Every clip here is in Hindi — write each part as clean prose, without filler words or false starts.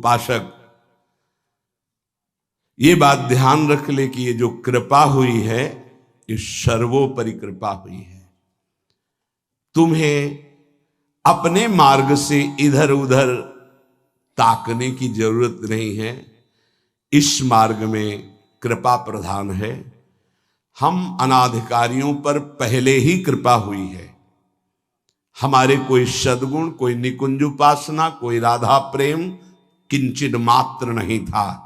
उपासक ये बात ध्यान रख ले कि ये जो कृपा हुई है ये सर्वोपरि कृपा हुई है। तुम्हें अपने मार्ग से इधर उधर ताकने की जरूरत नहीं है। इस मार्ग में कृपा प्रधान है। हम अनाधिकारियों पर पहले ही कृपा हुई है। हमारे कोई सद्गुण, कोई निकुंज उपासना, कोई राधा प्रेम किंचित मात्र नहीं था,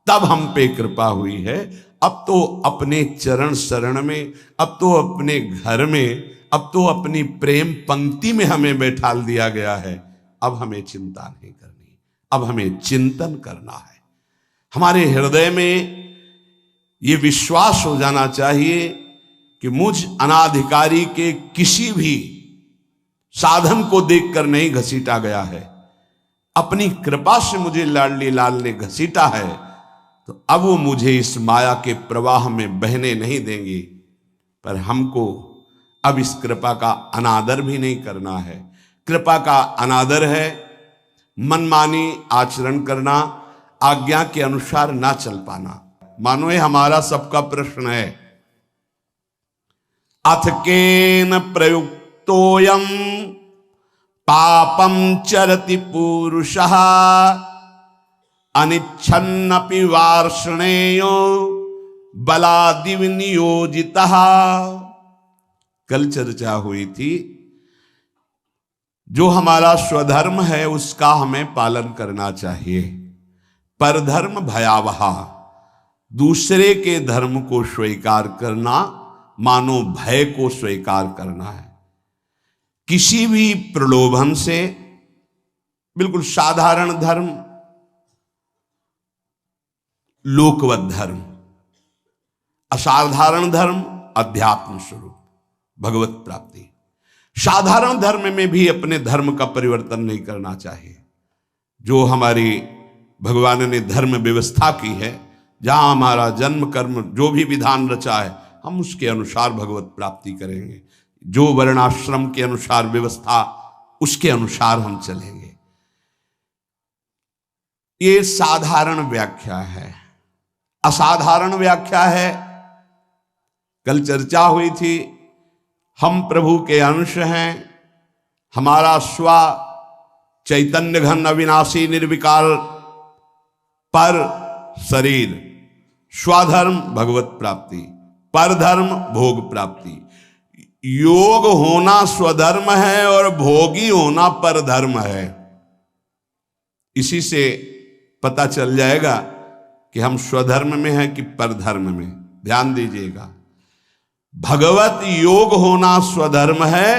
तब हम पे कृपा हुई है। अब तो अपने चरण शरण में, अब तो अपने घर में, अब तो अपनी प्रेम पंक्ति में हमें बैठाल दिया गया है। अब हमें चिंता नहीं करनी, अब हमें चिंतन करना है। हमारे हृदय में ये विश्वास हो जाना चाहिए कि मुझ अनाधिकारी के किसी भी साधन को देखकर नहीं घसीटा गया है। अपनी कृपा से मुझे लाडली लाल ने घसीटा है, तो अब वो मुझे इस माया के प्रवाह में बहने नहीं देंगे। पर हमको अब इस कृपा का अनादर भी नहीं करना है। कृपा का अनादर है मनमानी आचरण करना, आज्ञा के अनुसार ना चल पाना। मानो ये हमारा सबका प्रश्न है। अथ केन प्रयुक्तोयम पापम चरति पुरुषः अनिच्छन्नपि वार्ष्णेयो बलादिव नियोजितः। कल चर्चा हुई थी, जो हमारा स्वधर्म है उसका हमें पालन करना चाहिए। परधर्म भयावह, दूसरे के धर्म को स्वीकार करना मानो भय को स्वीकार करना है। किसी भी प्रलोभन से, बिल्कुल साधारण धर्म, लोकवत धर्म, असाधारण धर्म, अध्यात्म स्वरूप, भगवत प्राप्ति। साधारण धर्म में भी अपने धर्म का परिवर्तन नहीं करना चाहिए। जो हमारी भगवान ने धर्म व्यवस्था की है, जहां हमारा जन्म कर्म जो भी विधान रचा है, हम उसके अनुसार भगवत प्राप्ति करेंगे। जो वर्णाश्रम के अनुसार व्यवस्था, उसके अनुसार हम चलेंगे। ये साधारण व्याख्या है। असाधारण व्याख्या है, कल चर्चा हुई थी, हम प्रभु के अंश हैं। हमारा स्व चैतन्य घन अविनाशी निर्विकार पर शरीर, स्वधर्म भगवत प्राप्ति, परधर्म भोग प्राप्ति। योग होना स्वधर्म है और भोगी होना परधर्म है। इसी से पता चल जाएगा कि हम स्वधर्म में हैं कि परधर्म में। ध्यान दीजिएगा, भगवत योग होना स्वधर्म है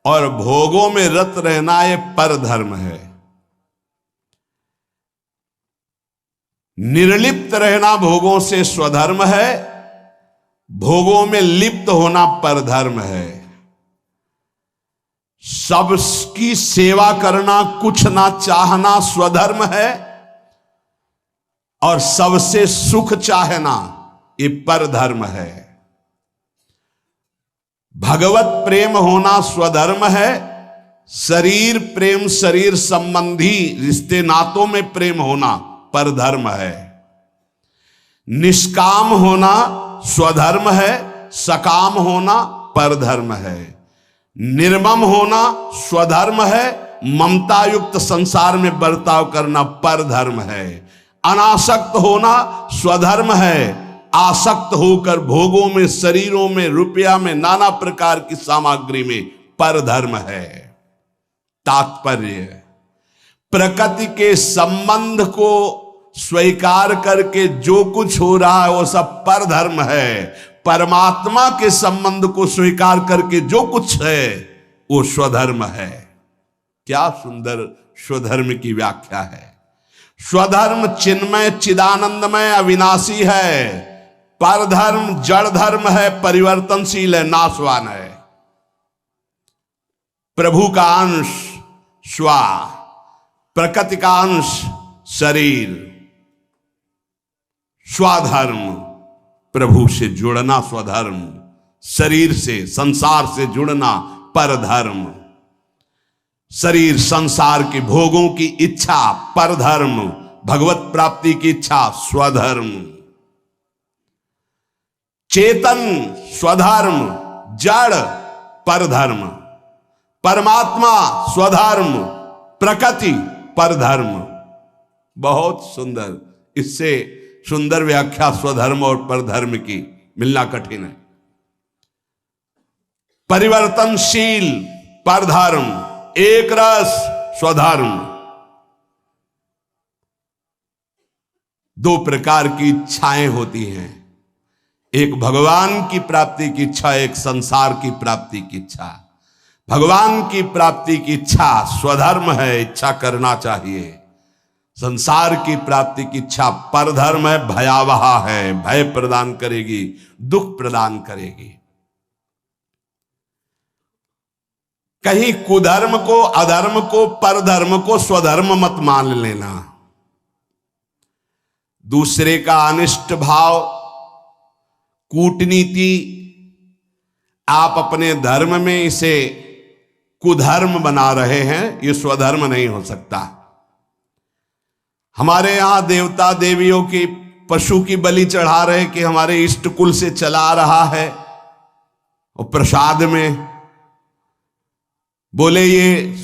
और भोगों में रत रहना ये परधर्म है। निर्लिप्त रहना भोगों से स्वधर्म है, भोगों में लिप्त होना परधर्म है। सबकी सेवा करना, कुछ ना चाहना स्वधर्म है, और सबसे सुख चाहना ये परधर्म है। भगवत प्रेम होना स्वधर्म है, शरीर प्रेम, शरीर संबंधी रिश्ते नातों में प्रेम होना परधर्म है। निष्काम होना स्वधर्म है, सकाम होना परधर्म है। निर्मम होना स्वधर्म है, ममता युक्त संसार में बर्ताव करना परधर्म है। अनासक्त होना स्वधर्म है, आसक्त होकर भोगों में, शरीरों में, रुपया में, नाना प्रकार की सामग्री में परधर्म है। तात्पर्य, प्रकृति के संबंध को स्वीकार करके जो कुछ हो रहा है वो सब परधर्म है। परमात्मा के संबंध को स्वीकार करके जो कुछ है वो स्वधर्म है। क्या सुंदर स्वधर्म की व्याख्या है। स्वधर्म चिन्मय, चिदानंदमय, अविनाशी है। परधर्म जड़ धर्म है, परिवर्तनशील है, नाशवान है। प्रभु का अंश स्व, प्रकृति का अंश शरीर। स्वधर्म प्रभु से जुड़ना स्वधर्म, शरीर से, संसार से जुड़ना परधर्म। शरीर संसार के भोगों की इच्छा परधर्म, भगवत प्राप्ति की इच्छा स्वधर्म। चेतन स्वधर्म, जड़ परधर्म, परमात्मा स्वधर्म, प्रकृति परधर्म। बहुत सुंदर, इससे सुंदर व्याख्या स्वधर्म और परधर्म की मिलना कठिन है। परिवर्तनशील परधर्म, एक रस स्वधर्म। दो प्रकार की इच्छाएं होती हैं, एक भगवान की प्राप्ति की इच्छा, एक संसार की प्राप्ति की इच्छा। भगवान की प्राप्ति की इच्छा स्वधर्म है, इच्छा करना चाहिए। संसार की प्राप्ति की इच्छा परधर्म है, भयावह है, भय प्रदान करेगी, दुख प्रदान करेगी। कहीं कुधर्म को, अधर्म को, परधर्म को स्वधर्म मत मान लेना। दूसरे का अनिष्ट भाव, कूटनीति, आप अपने धर्म में इसे कुधर्म बना रहे हैं, यह स्वधर्म नहीं हो सकता। हमारे यहां देवता देवियों की, पशु की बलि चढ़ा रहे कि हमारे इष्ट कुल से चला आ रहा है, और प्रसाद में बोले ये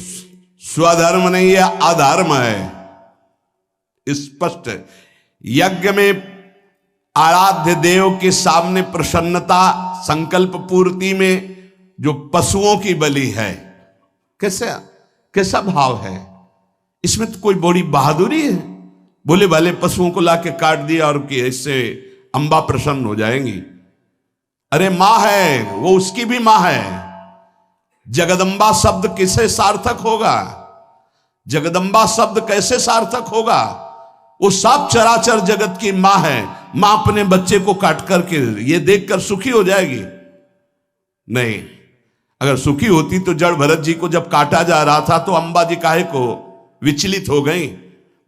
स्वधर्म नहीं है, अधर्म है। स्पष्ट यज्ञ में आराध्य देव के सामने प्रसन्नता, संकल्प पूर्ति में जो पशुओं की बलि है, कैसा भाव है इसमें? तो कोई बड़ी बहादुरी है? बोले भले पशुओं को लाके काट दिया और कि इससे अंबा प्रसन्न हो जाएंगी। अरे मां है वो, उसकी भी मां है। जगदंबा शब्द किसे सार्थक होगा? जगदंबा शब्द कैसे सार्थक होगा? वो सब चराचर जगत की मां है। मां अपने बच्चे को काट करके ये देखकर सुखी हो जाएगी? नहीं। अगर सुखी होती तो जड़ भरत जी को जब काटा जा रहा था तो अंबा जी काहे को विचलित हो गई?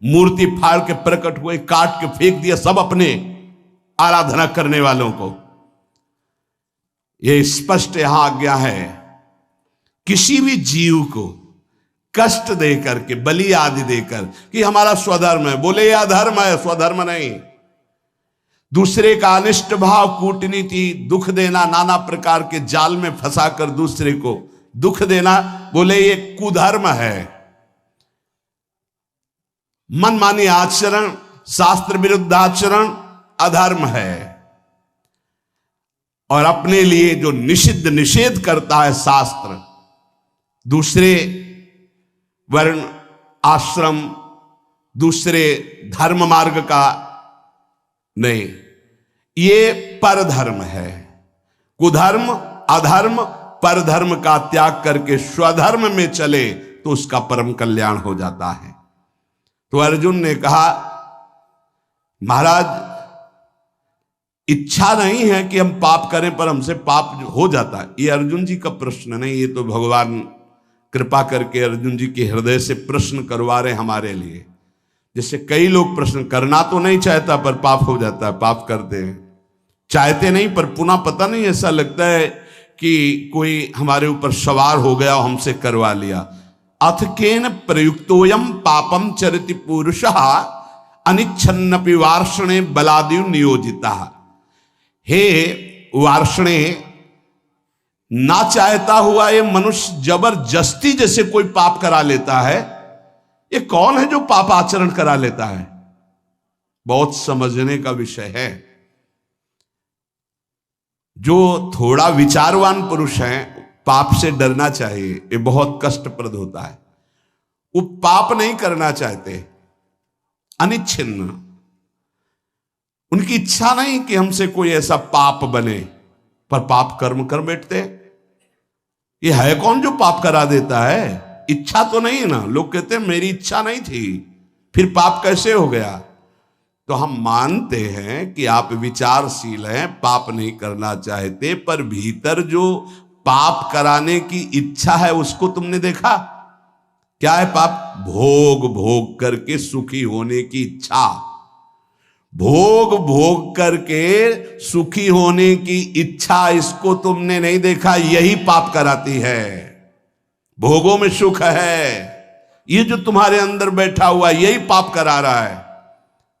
मूर्ति फाड़ के प्रकट हुए, काट के फेंक दिया सब अपने आराधना करने वालों को। यह स्पष्ट यहां आज्ञा है, किसी भी जीव को कष्ट देकर के, बलि आदि देकर कि हमारा स्वधर्म है, बोले यह अधर्म है, स्वधर्म नहीं। दूसरे का अनिष्ट भाव, कूटनीति, दुख देना, नाना प्रकार के जाल में फंसाकर दूसरे को दुख देना, बोले ये कुधर्म है। मनमानी आचरण, शास्त्र विरुद्ध आचरण अधर्म है। और अपने लिए जो निषिद्ध निषेध करता है शास्त्र, दूसरे वर्ण आश्रम, दूसरे धर्म मार्ग का नहीं, ये परधर्म है। कुधर्म, अधर्म, परधर्म का त्याग करके स्वधर्म में चले तो उसका परम कल्याण हो जाता है। तो अर्जुन ने कहा, महाराज इच्छा नहीं है कि हम पाप करें, पर हमसे पाप हो जाता है। ये अर्जुन जी का प्रश्न नहीं, ये तो भगवान कृपा करके अर्जुन जी के हृदय से प्रश्न करवा रहे हमारे लिए। जैसे कई लोग प्रश्न करना तो नहीं चाहता पर पाप हो जाता है, पाप करते हैं। चाहते नहीं पर पुनः पता नहीं, ऐसा लगता है कि कोई हमारे ऊपर सवार हो गया और हमसे करवा लिया। अथ केन प्रयुक्तोयम पापम चरिति पुरुषः अनिच्छन्नपि वार्षणे बलादिव नियोजिता। हे वार्षणे, ना चाहता हुआ ये मनुष्य जबरदस्ती जैसे कोई पाप करा लेता है। ये कौन है जो पाप आचरण करा लेता है? बहुत समझने का विषय है। जो थोड़ा विचारवान पुरुष है, पाप से डरना चाहिए, ये बहुत कष्टप्रद होता है। वो पाप नहीं करना चाहते, अनिच्छिन्न, उनकी इच्छा नहीं कि हमसे कोई ऐसा पाप बने, पर पाप कर्म कर बैठते। ये है कौन जो पाप करा देता है? इच्छा तो नहीं है ना। लोग कहते हैं मेरी इच्छा नहीं थी, फिर पाप कैसे हो गया? तो हम मानते हैं कि आप विचारशील हैं, पाप नहीं करना चाहते, पर भीतर जो पाप कराने की इच्छा है उसको तुमने देखा? क्या है पाप? भोग भोग करके सुखी होने की इच्छा। भोग भोग करके सुखी होने की इच्छा, इसको तुमने नहीं देखा? यही पाप कराती है। भोगों में सुख है। ये जो तुम्हारे अंदर बैठा हुआ यही पाप करा रहा है।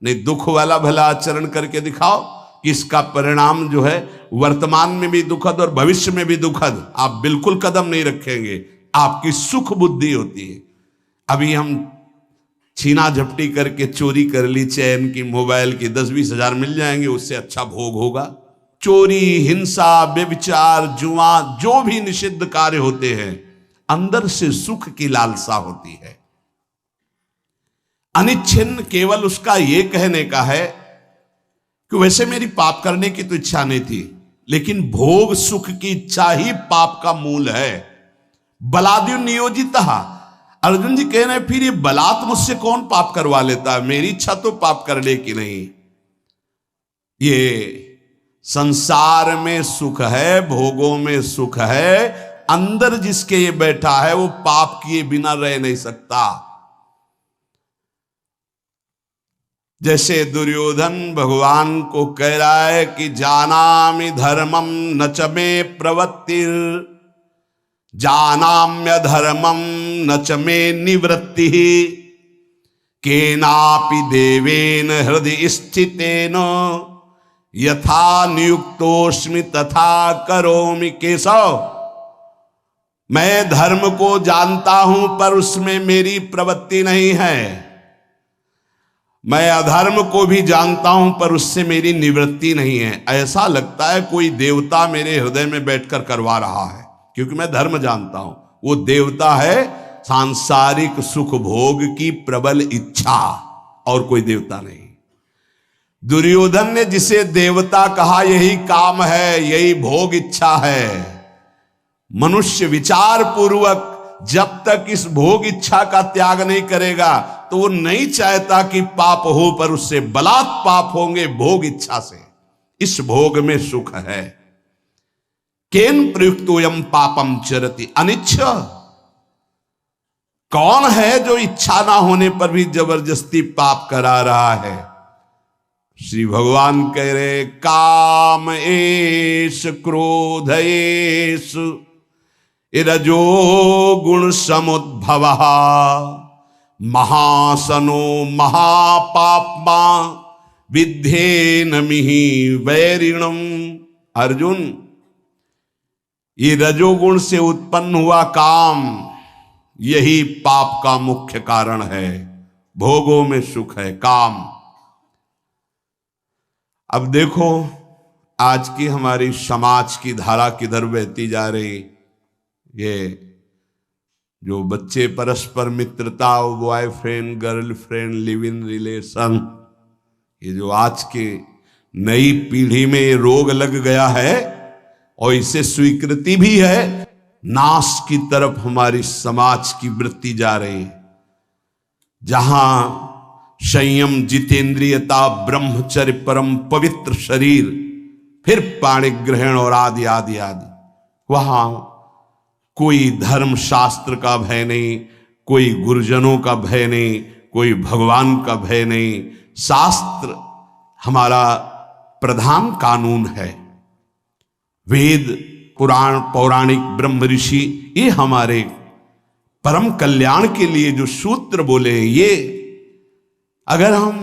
नहीं, दुख वाला भला आचरण करके दिखाओ कि इसका परिणाम जो है वर्तमान में भी दुखद और भविष्य में भी दुखद, आप बिल्कुल कदम नहीं रखेंगे। आपकी सुख बुद्धि होती है। अभी हम छीना झपटी करके चोरी कर ली चैन की, मोबाइल की, 10-20 हजार मिल जाएंगे, उससे अच्छा भोग होगा। चोरी, हिंसा, व्यभिचार, जुआ, जो भी निषिद्ध कार्य होते हैं, अंदर से सुख की लालसा होती है। अनिच्छिन्न केवल उसका ये कहने का है कि वैसे मेरी पाप करने की तो इच्छा नहीं थी, लेकिन भोग सुख की इच्छा ही पाप का मूल है। बलाद्यु नियोजितः, अर्जुन जी कह रहे हैं फिर ये बलात् मुझसे कौन पाप करवा लेता है, मेरी इच्छा तो पाप करने की नहीं। ये संसार में सुख है, भोगों में सुख है, अंदर जिसके ये बैठा है वो पाप किए बिना रह नहीं सकता। जैसे दुर्योधन भगवान को कह रहा है कि जानामि धर्मम न च मे प्रवृत्तिर, जानाम्य धर्मम न च मे निवृत्ति, केनापि देवेन हृदय स्थितेन यथा नियुक्तोस्मि तथा करोमि। केशव, मैं धर्म को जानता हूं पर उसमें मेरी प्रवृत्ति नहीं है। मैं अधर्म को भी जानता हूं पर उससे मेरी निवृत्ति नहीं है। ऐसा लगता है कोई देवता मेरे हृदय में बैठकर करवा रहा है, क्योंकि मैं धर्म जानता हूं। वो देवता है सांसारिक सुख भोग की प्रबल इच्छा, और कोई देवता नहीं। दुर्योधन ने जिसे देवता कहा यही काम है, यही भोग इच्छा है। मनुष्य विचार पूर्वक जब तक इस भोग इच्छा का त्याग नहीं करेगा तो वो नहीं चाहता कि पाप हो, पर उससे बलात् पाप होंगे भोग इच्छा से। इस भोग में सुख है। केन प्रयुक्तोयम पापम चरति अनिच्छ, कौन है जो इच्छा ना होने पर भी जबरदस्ती पाप करा रहा है। श्री भगवान कह रहे काम एष क्रोध एष रजो गुण समुद्भवः महासनो महापाप्मा विद्धेनमिहि वैरिणम। अर्जुन, ये रजोगुण से उत्पन्न हुआ काम, यही पाप का मुख्य कारण है। भोगों में सुख है, काम। अब देखो आज की हमारी समाज की धारा किधर बहती जा रही। ये जो बच्चे परस्पर मित्रता, boyfriend girlfriend, live in relation, ये जो आज के नई पीढ़ी में ये रोग लग गया है और इसे स्वीकृति भी है, नाश की तरफ हमारी समाज की वृत्ति जा रही है। जहां संयम, जितेंद्रियता, ब्रह्मचर्य, परम पवित्र शरीर, फिर पाणि ग्रहण और आदि आदि आदि, वहां कोई धर्म शास्त्र का भय नहीं, कोई गुरुजनों का भय नहीं, कोई भगवान का भय नहीं। शास्त्र हमारा प्रधान कानून है। वेद, पुराण, पौराणिक, ब्रह्म ऋषि, ये हमारे परम कल्याण के लिए जो सूत्र बोले, ये अगर हम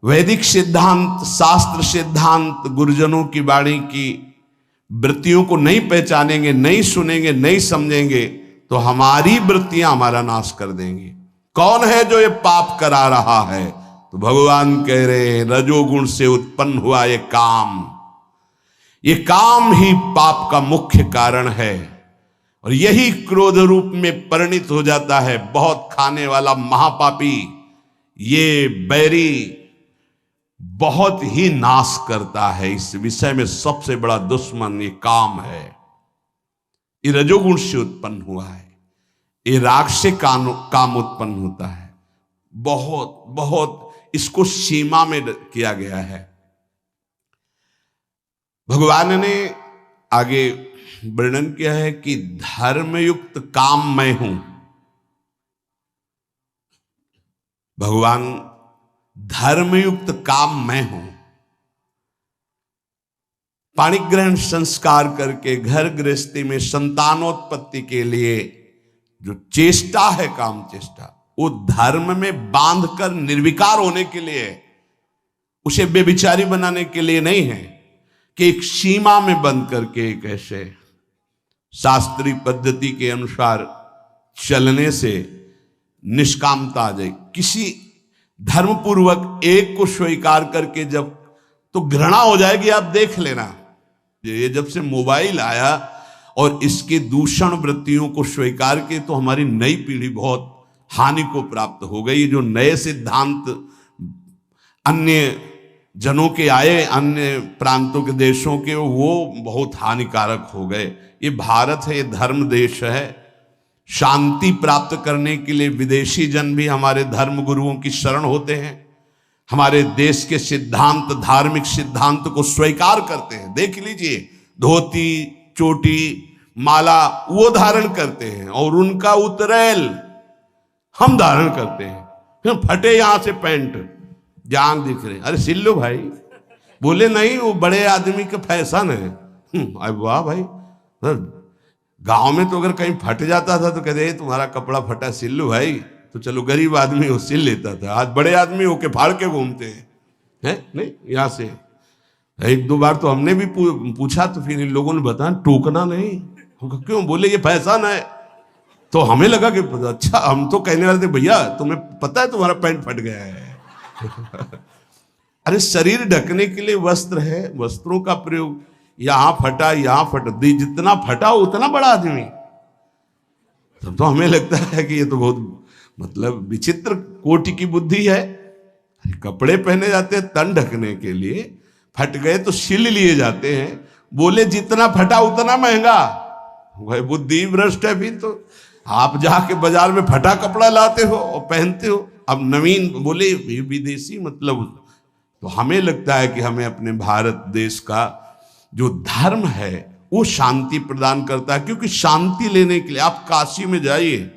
वैदिक सिद्धांत, शास्त्र सिद्धांत, गुरुजनों की वाणी की वृत्तियों को नहीं पहचानेंगे, नहीं सुनेंगे, नहीं समझेंगे, तो हमारी वृत्तियां हमारा नाश कर देंगी। कौन है जो ये पाप करा रहा है? तो भगवान कह रहे हैं रजोगुण से उत्पन्न हुआ ये काम, ये काम ही पाप का मुख्य कारण है। और यही क्रोध रूप में परिणित हो जाता है। बहुत खाने वाला महापापी, ये बैरी बहुत ही नाश करता है। इस विषय में सबसे बड़ा दुश्मन ये काम है। ये रजोगुण से उत्पन्न हुआ है। ये राग से काम उत्पन्न होता है। बहुत बहुत इसको सीमा में किया गया है। भगवान ने आगे वर्णन किया है कि धर्मयुक्त काम मैं हूं। भगवान धर्मयुक्त काम मैं हूं। पाणिग्रहण संस्कार करके घर गृहस्थी में संतानोत्पत्ति के लिए जो चेष्टा है काम चेष्टा, वो धर्म में बांधकर निर्विकार होने के लिए है, उसे बेविचारी बनाने के लिए नहीं है कि एक सीमा में बंद करके एक ऐसे शास्त्रीय पद्धति के अनुसार चलने से निष्कामता आ जाए। किसी धर्मपूर्वक एक को स्वीकार करके जब तो घृणा हो जाएगी। आप देख लेना, ये जब से मोबाइल आया और इसके दूषण वृत्तियों को स्वीकार के, तो हमारी नई पीढ़ी बहुत हानि को प्राप्त हो गई। जो नए सिद्धांत अन्य जनों के आए, अन्य प्रांतों के देशों के, वो बहुत हानिकारक हो गए। ये भारत है, ये धर्म देश है। शांति प्राप्त करने के लिए विदेशी जन भी हमारे धर्म गुरुओं की शरण होते हैं, हमारे देश के सिद्धांत, धार्मिक सिद्धांत को स्वीकार करते हैं। देख लीजिए, धोती, चोटी, माला वो धारण करते हैं और उनका उतरेल हम धारण करते हैं। फटे यहां से पैंट, जांग दिख रहे, अरे सिल लो भाई। बोले नहीं, वो बड़े आदमी का फैशन है। अरे वाह भाई, गांव में तो अगर कहीं फट जाता था तो कहते तुम्हारा कपड़ा फटा, सिल लो भाई। तो चलो गरीब आदमी वो सिल लेता था, आज बड़े आदमी होके फाड़ के घूमते हैं। नहीं, यहां से एक दो बार तो हमने भी पूछा, तो फिर इन लोगों ने बताया टोकना नहीं। क्यों? बोले ये फैशन है। तो हमें लगा कि अच्छा, हम तो कहने वाले थे भैया तुम्हें पता है तुम्हारा पैंट फट गया है। अरे शरीर ढकने के लिए वस्त्र है, वस्त्रों का प्रयोग, यहां फटा यहां फट दी, जितना फटा उतना बड़ा आदमी। तब तो हमें लगता है कि ये तो बहुत मतलब विचित्र कोटि की बुद्धि है। कपड़े पहने जाते हैं तन ढकने के लिए, फट गए तो सिल लिए जाते हैं। बोले जितना फटा उतना महंगा। वह बुद्धि भ्रष्ट है। फिर तो आप जाके बाजार में फटा कपड़ा लाते हो और पहनते हो। अब नवीन बोले विदेशी, मतलब तो हमें लगता है कि हमें अपने भारत देश का जो धर्म है वो शांति प्रदान करता है। क्योंकि शांति लेने के लिए आप काशी में जाइए,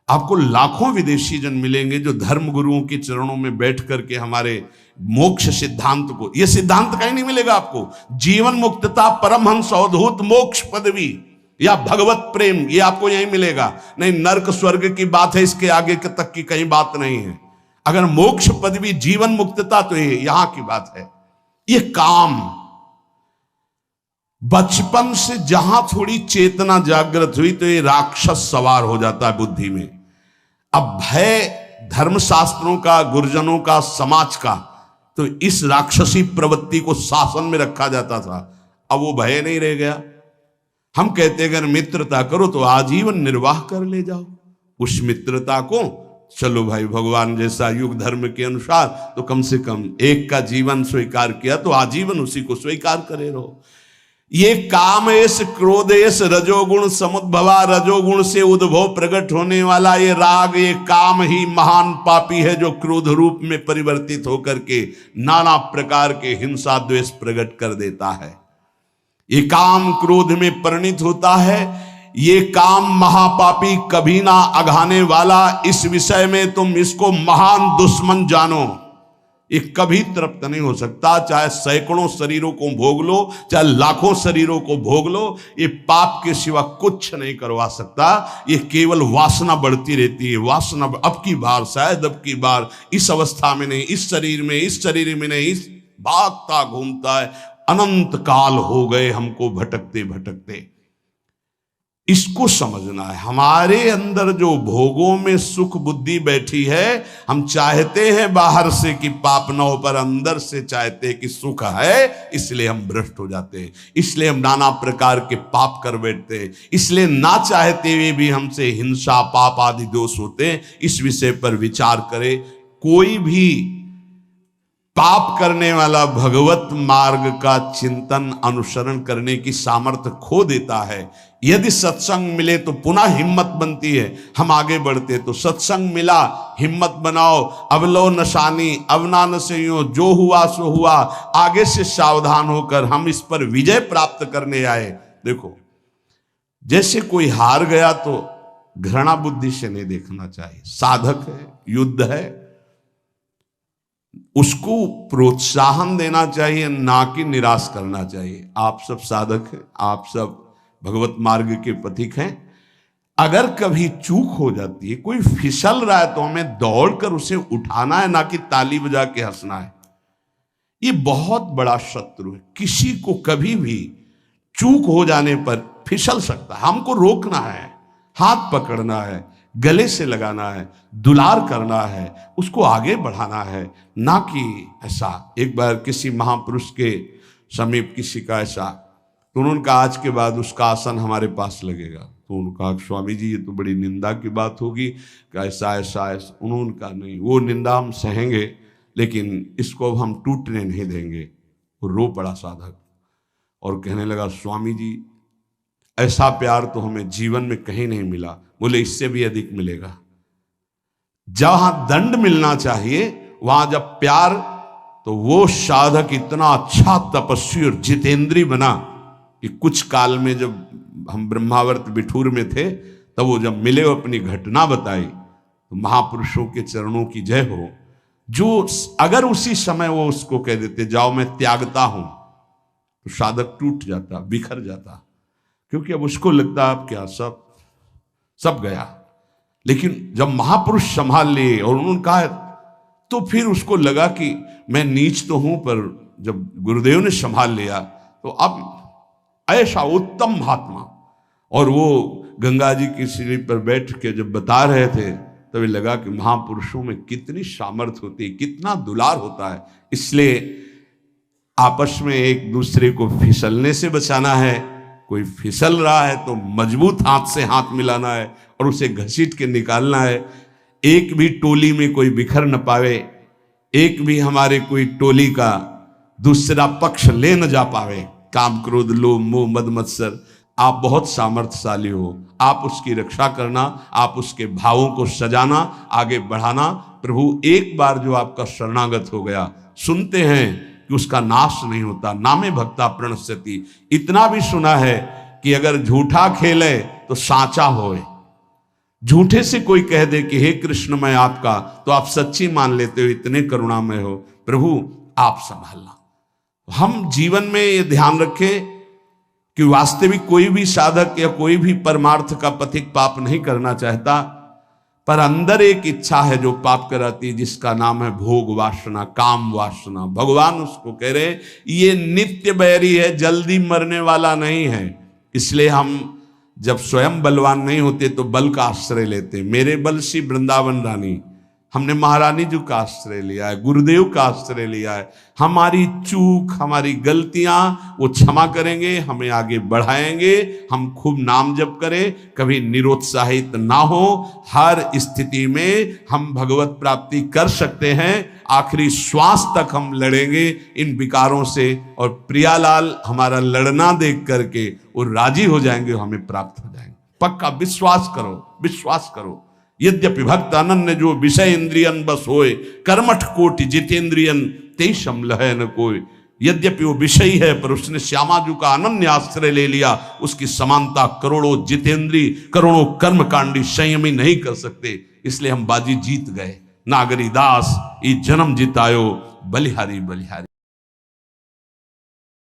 आपको लाखों विदेशी जन मिलेंगे जो धर्म गुरुओं के चरणों में बैठ करके हमारे मोक्ष सिद्धांत को, यह सिद्धांत कहीं नहीं मिलेगा आपको। जीवन मुक्तता, परमहंस अवधूत मोक्ष पदवी या भगवत प्रेम, ये आपको यही मिलेगा। नहीं, नरक स्वर्ग की बात है, इसके आगे तक की कहीं बात नहीं है। अगर मोक्ष पदवी, जीवन मुक्तता, तो ये यहां की बात है। ये काम बचपन से जहां थोड़ी चेतना जागृत हुई तो ये राक्षस सवार हो जाता है बुद्धि में। अब भय धर्मशास्त्रों का, गुरुजनों का, समाज का, तो इस राक्षसी प्रवृत्ति को शासन में रखा जाता था। अब वो भय नहीं रह गया। हम कहते अगर मित्रता करो तो आजीवन निर्वाह कर ले जाओ। उस मित्रता को चलो भाई, भगवान जैसा युग धर्म के अनुसार तो कम से कम एक का जीवन स्वीकार किया तो आजीवन उसी को स्वीकार करे रहो। ये काम एस क्रोध एस रजोगुण समुद्भवा, रजोगुण से उद्भव प्रकट होने वाला ये राग, ये काम ही महान पापी है जो क्रोध रूप में परिवर्तित होकर के नाना प्रकार के हिंसा द्वेष प्रकट कर देता है। ये काम क्रोध में परिणित होता है। ये काम महापापी, कभी ना अघाने वाला। इस विषय में तुम इसको महान दुश्मन जानो। ये कभी तृप्त नहीं हो सकता, चाहे सैकड़ों शरीरों को भोग लो, चाहे लाखों शरीरों को भोग लो, ये पाप के सिवा कुछ नहीं करवा सकता। ये केवल वासना बढ़ती रहती है। वासना अब की बार, शायद अब की बार, इस अवस्था में नहीं, इस शरीर में, इस शरीर में नहीं, इस भागता घूमता है। अनंत काल हो गए हमको भटकते भटकते। इसको समझना है। हमारे अंदर जो भोगों में सुख बुद्धि बैठी है, हम चाहते हैं बाहर से कि पाप न हो, पर अंदर से चाहते हैं कि सुख है, इसलिए हम भ्रष्ट हो जाते हैं। इसलिए हम नाना प्रकार के पाप कर बैठते हैं। इसलिए ना चाहते हुए भी हमसे हिंसा, पाप आदि दोष होते हैं। इस विषय पर विचार करें। कोई भी पाप करने वाला भगवत मार्ग का चिंतन, अनुसरण करने की सामर्थ्य खो देता है। यदि सत्संग मिले तो पुनः हिम्मत बनती है, हम आगे बढ़ते। तो सत्संग मिला, हिम्मत बनाओ, अब लो नशानी, अब ना नशेयो, जो हुआ सो हुआ, आगे से सावधान होकर हम इस पर विजय प्राप्त करने आए। देखो, जैसे कोई हार गया तो घृणा बुद्धि से नहीं देखना चाहिए। साधक है, युद्ध है, उसको प्रोत्साहन देना चाहिए, ना कि निराश करना चाहिए। आप सब साधक हैं, आप सब भगवत मार्ग के पथिक हैं। अगर कभी चूक हो जाती है, कोई फिसल रहा है, तो हमें दौड़कर उसे उठाना है, ना कि ताली बजा के हंसना है। ये बहुत बड़ा शत्रु है। किसी को कभी भी चूक हो जाने पर फिसल सकता है। हमको रोकना है, हाथ पकड़ना है, गले से लगाना है, दुलार करना है, उसको आगे बढ़ाना है, ना कि ऐसा। एक बार किसी महापुरुष के समीप किसी का ऐसा, तो उन्होंने कहा आज के बाद उसका आसन हमारे पास लगेगा। तो उन्होंने कहा स्वामी जी ये तो बड़ी निंदा की बात होगी, कि ऐसा ऐसा ऐसा। उन्होंने कहा नहीं, वो निंदा हम सहेंगे, लेकिन इसको अब हम टूटने नहीं देंगे। वो रो पड़ा साधक और कहने लगा स्वामी जी ऐसा प्यार तो हमें जीवन में कहीं नहीं मिला। बोले इससे भी अधिक मिलेगा। जहां दंड मिलना चाहिए वहां जब प्यार, तो वो साधक इतना अच्छा तपस्वी और जितेंद्री बना कि कुछ काल में जब हम ब्रह्मावर्त बिठूर में थे, तब वो जब मिले, वो अपनी घटना बताई, तो महापुरुषों के चरणों की जय हो। जो अगर उसी समय वो उसको कह देते जाओ मैं त्यागता हूं, तो साधक टूट जाता, बिखर जाता, क्योंकि अब उसको लगता अब क्या सब गया। लेकिन जब महापुरुष संभाल लिए और उन्होंने कहा, तो फिर उसको लगा कि मैं नीच तो हूं, पर जब गुरुदेव ने संभाल लिया तो अब ऐसा उत्तम महात्मा। और वो गंगा जी की सीढ़ी पर बैठ के जब बता रहे थे, तभी लगा कि महापुरुषों में कितनी सामर्थ्य होती है, कितना दुलार होता है। इसलिए आपस में एक दूसरे को फिसलने से बचाना है। कोई फिसल रहा है तो मजबूत हाथ से हाथ मिलाना है और उसे घसीट के निकालना है। एक भी टोली में कोई बिखर न पावे, एक भी हमारे कोई टोली का दूसरा पक्ष ले न जा पावे। काम क्रोध लोभ मोह मद मत्सर, आप बहुत सामर्थ्यशाली हो, आप उसकी रक्षा करना, आप उसके भावों को सजाना, आगे बढ़ाना। प्रभु एक बार जो आपका शरणागत हो गया, सुनते हैं कि उसका नाश नहीं होता, नामे भक्ता प्रणश्यति। इतना भी सुना है कि अगर झूठा खेले तो साचा होए। झूठे से कोई कह दे कि हे कृष्ण मैं आपका, तो आप सच्ची मान लेते हो, इतने करुणामय हो। प्रभु आप संभालना। हम जीवन में ये ध्यान रखें कि वास्तविक कोई भी साधक या कोई भी परमार्थ का पथिक पाप नहीं करना चाहता, पर अंदर एक इच्छा है जो पाप कराती है, जिसका नाम है भोग वासना, काम वासना। भगवान उसको कह रहे ये नित्य बैरी है, जल्दी मरने वाला नहीं है। इसलिए हम जब स्वयं बलवान नहीं होते तो बल का आश्रय लेते। मेरे बल सी वृंदावन रानी, हमने महारानी जी का आश्रय लिया है, गुरुदेव का आश्रय लिया है। हमारी चूक, हमारी गलतियां वो क्षमा करेंगे, हमें आगे बढ़ाएंगे। हम खूब नाम जप करें, कभी निरुत्साहित ना हो। हर स्थिति में हम भगवत प्राप्ति कर सकते हैं। आखिरी श्वास तक हम लड़ेंगे इन विकारों से, और प्रियालाल हमारा लड़ना देख करके वो राजी हो जाएंगे, हमें प्राप्त हो जाएंगे। पक्का विश्वास करो, विश्वास करो। यद्यपि भक्त अनन्य जो विषय इंद्रियन बस होए, कर्मठ कोटि जितेंद्रियन तेषम लहै न कोई। यद्यपि वो विषयी है, पर उसने श्यामाजू का अनन्य आश्रय ले लिया। उसकी समानता करोड़ों जितेंद्री, करोड़ों कर्मकांडी संयमी नहीं कर सकते। इसलिए हम बाजी जीत गए। नागरी दास ई जन्म जितायो, बलिहारी बलिहारी।